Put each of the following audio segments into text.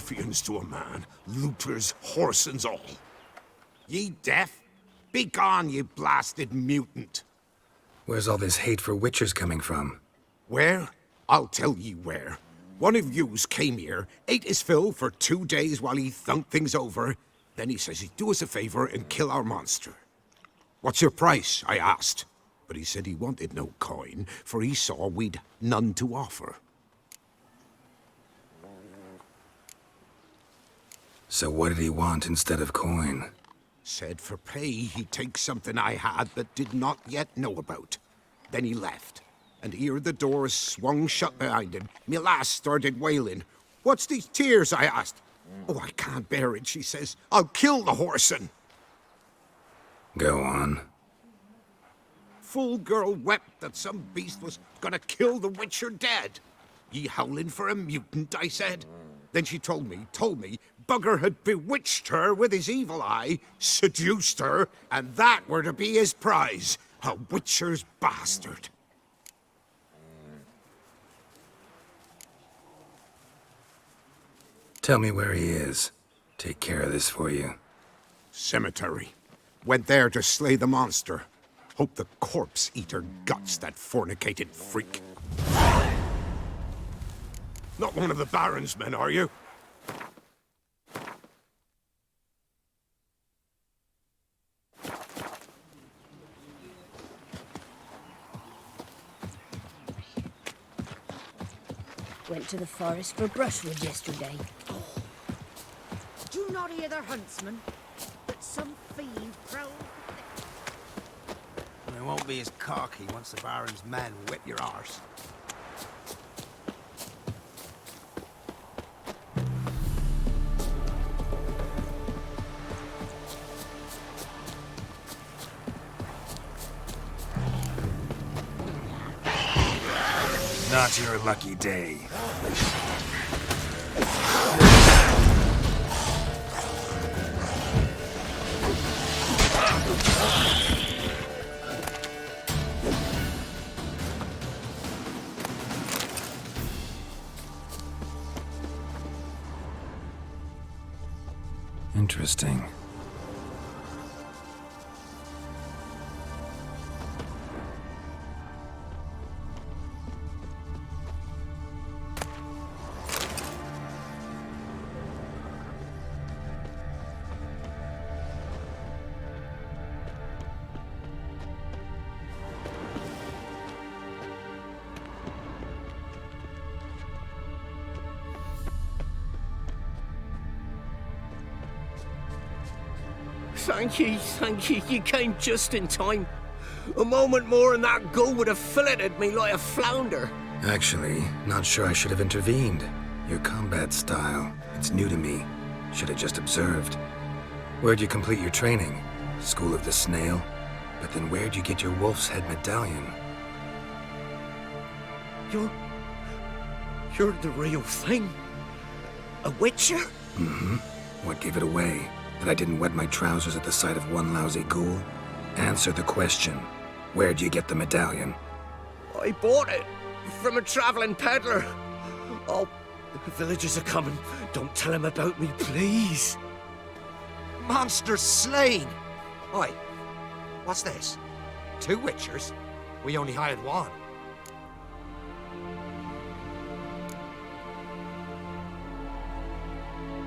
ruffians to a man, looters, whoresons all. Ye deaf? Be gone, ye blasted mutant. Where's all this hate for witchers coming from? Where? I'll tell ye where. One of yous came here, ate his fill for 2 days while he thunked things over. Then he says he'd do us a favor and kill our monster. What's your price? I asked. But he said he wanted no coin, for he saw we'd none to offer. So what did he want instead of coin? Said for pay he'd take something I had but did not yet know about. Then he left, and here the doors swung shut behind him. Me lass started wailing. What's these tears? I asked. Oh, I can't bear it, she says. I'll kill the whoreson. Go on. Fool girl wept that some beast was gonna kill the witcher dead. Ye howling for a mutant, I said. Then she told me, Bugger had bewitched her with his evil eye, seduced her, and that were to be his prize. A witcher's bastard. Tell me where he is. Take care of this for you. Cemetery. Went there to slay the monster. Hope the corpse eater guts that fornicated freak. Not one of the Baron's men, are you? Went to the forest for brushwood yesterday. Do you not hear their huntsman? That some fiend prowls. It won't be as cocky once the Baron's men whip your arse. Not your lucky day. Interesting. Thank you, you came just in time. A moment more and that gull would have filleted me like a flounder. Actually, not sure I should have intervened. Your combat style, it's new to me. Should have just observed. Where'd you complete your training? School of the Snail? But then where'd you get your wolf's head medallion? You're the real thing? A witcher? Mm-hmm. What gave it away? That I didn't wet my trousers at the sight of one lousy ghoul? Answer the question. Where'd you get the medallion? I bought it from a traveling peddler. Oh, the villagers are coming. Don't tell them about me, please. Monster slain! Oi, what's this? 2 witchers? We only hired one.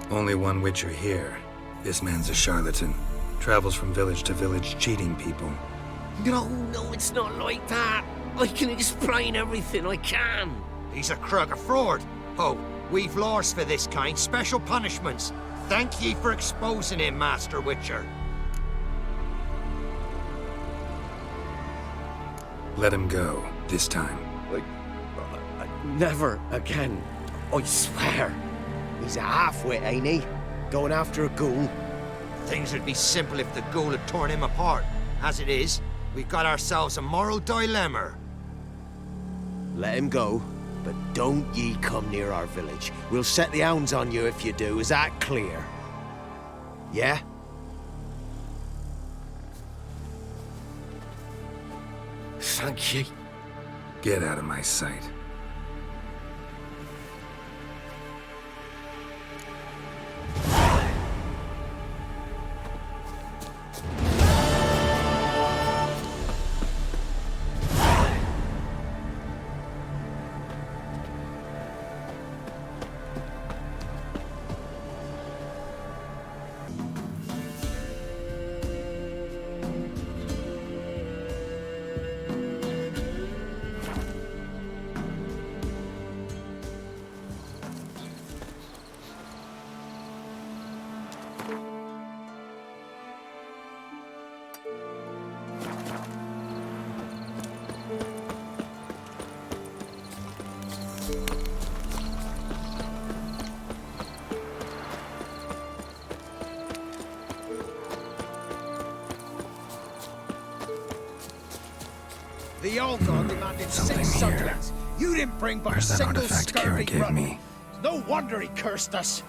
Only one witcher here. This man's a charlatan. Travels from village to village cheating people. No, it's not like that. I can explain everything I can. He's a crook, a fraud. Oh, we've laws for this kind, special punishments. Thank ye for exposing him, Master Witcher. Let him go, this time. Never again. I swear. He's a half-wit, ain't he? Going after a ghoul. Things would be simple if the ghoul had torn him apart. As it is, we've got ourselves a moral dilemma. Let him go, but don't ye come near our village. We'll set the hounds on you if you do. Is that clear? Yeah? Thank ye. Get out of my sight. The old god demanded Something 6 here. subjects. You didn't bring but a Where's that single artifact Kira scurvy gave grunt. me? No wonder he cursed us.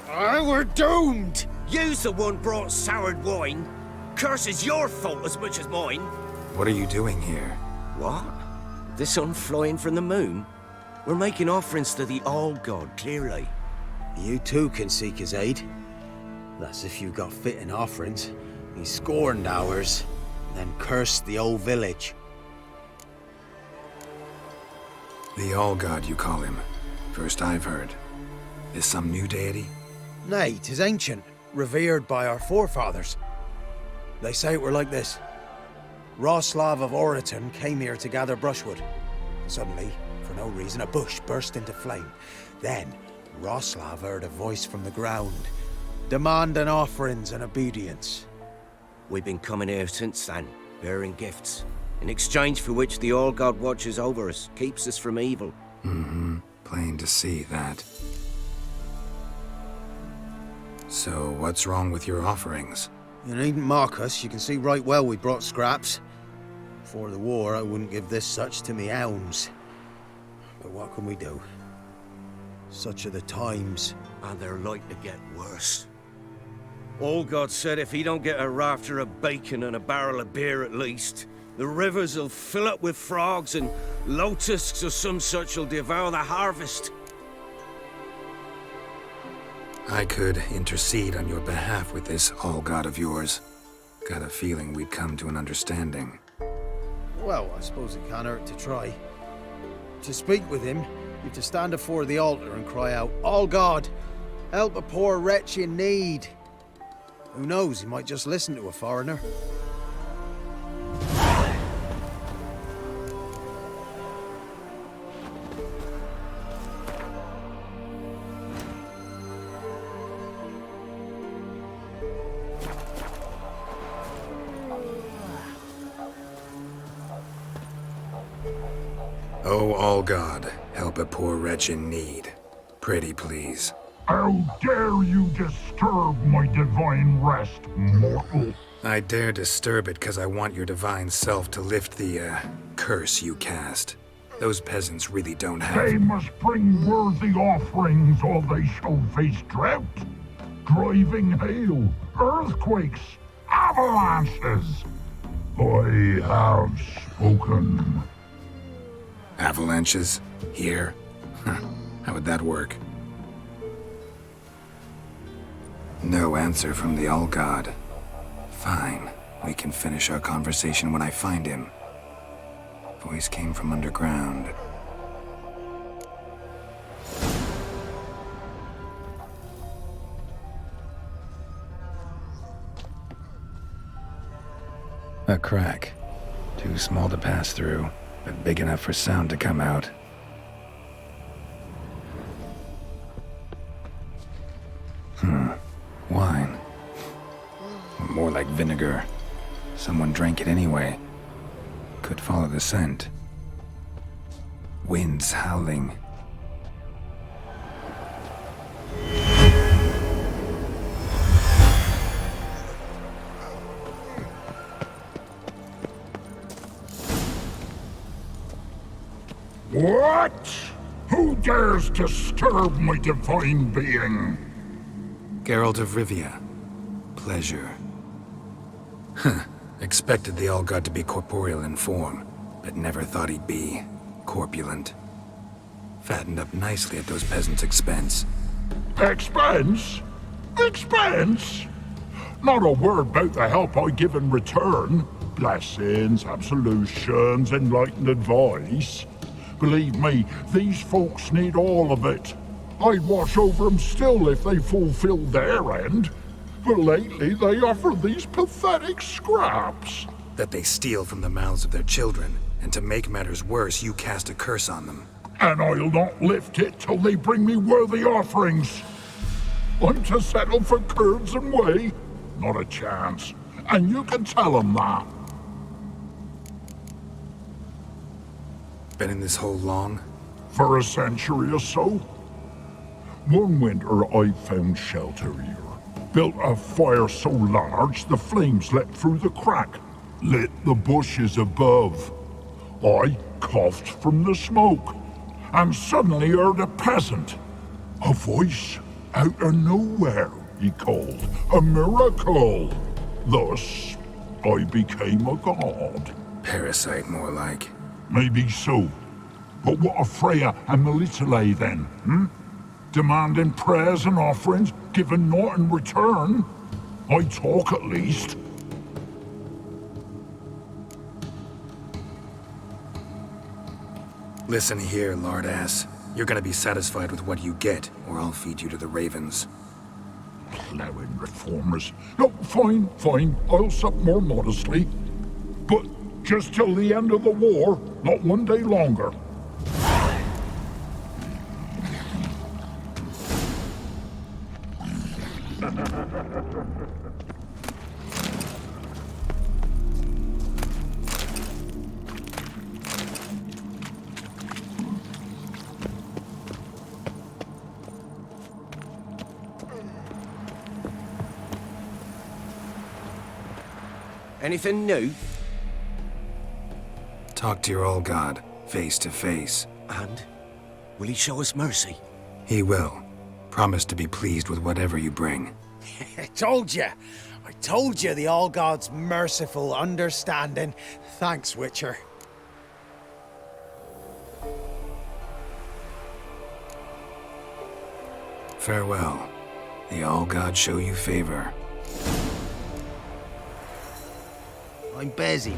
We're doomed! You's the one brought soured wine. Curse is your fault as much as mine. What are you doing here? What? The sun flying from the moon? We're making offerings to the All-God, clearly. You too can seek his aid. That's if you've got fitting offerings. He scorned ours, then cursed the old village. The All-God, you call him. First I've heard. Is some new deity? Nay, 'tis ancient, revered by our forefathers. They say it were like this. Roslav of Oriton came here to gather brushwood. Suddenly, for no reason, a bush burst into flame. Then, Roslav heard a voice from the ground, demanding offerings and obedience. We've been coming here since then, bearing gifts, in exchange for which the All-God watches over us, keeps us from evil. Plain to see that. So, what's wrong with your offerings? You needn't mock us, you can see right well we brought scraps. Before the war, I wouldn't give this such to me hounds. But what can we do? Such are the times. And they're like to get worse. All God said if he don't get a rafter of bacon and a barrel of beer at least, the rivers will fill up with frogs and locusts or some such will devour the harvest. I could intercede on your behalf with this All-God of yours. Got a feeling we'd come to an understanding. Well, I suppose it can't hurt to try. To speak with him, you've to stand before the altar and cry out, "All God, help a poor wretch in need." Who knows, he might just listen to a foreigner. Oh, All-God, help a poor wretch in need. Pretty please. How dare you disturb my divine rest, mortal? I dare disturb it because I want your divine self to lift the, curse you cast. Those peasants really don't have... They must bring worthy offerings or they shall face drought, driving hail, earthquakes, avalanches. I have spoken. Avalanches? Here? How would that work? No answer from the All-God. Fine. We can finish our conversation when I find him. Voice came from underground. A crack. Too small to pass through, but big enough for sound to come out. Wine. More like vinegar. Someone drank it anyway. Could follow the scent. Winds howling. What? Who dares disturb my divine being? Geralt of Rivia. Pleasure. Expected the All-God to be corporeal in form, but never thought he'd be corpulent. Fattened up nicely at those peasants' expense. Expense? Expense? Not a word about the help I give in return. Blessings, absolutions, enlightened advice. Believe me, these folks need all of it. I'd watch over them still if they fulfilled their end. But lately they offer these pathetic scraps. That they steal from the mouths of their children, and to make matters worse, you cast a curse on them. And I'll not lift it till they bring me worthy offerings. I'm to settle for curds and whey? Not a chance. And you can tell them that. Been in this hole long? For a century or so. One winter I found shelter here. Built a fire so large the flames leapt through the crack, lit the bushes above. I coughed from the smoke, and suddenly heard a peasant. A voice out of nowhere, he called. A miracle! Thus, I became a god. Parasite, more like. Maybe so. But what of Freya and Melitele then, Demanding prayers and offerings, giving naught in return? I talk at least. Listen here, lardass. You're gonna be satisfied with what you get, or I'll feed you to the ravens. Plowing reformers. No, fine, fine. I'll sup more modestly. But just till the end of the war, not one day longer. Anything new? Talk to your old god, face to face. And? Will he show us mercy? He will. Promise to be pleased with whatever you bring. I told you! I told you the All God's merciful understanding. Thanks, Witcher. Farewell. The All God show you favor. I'm busy.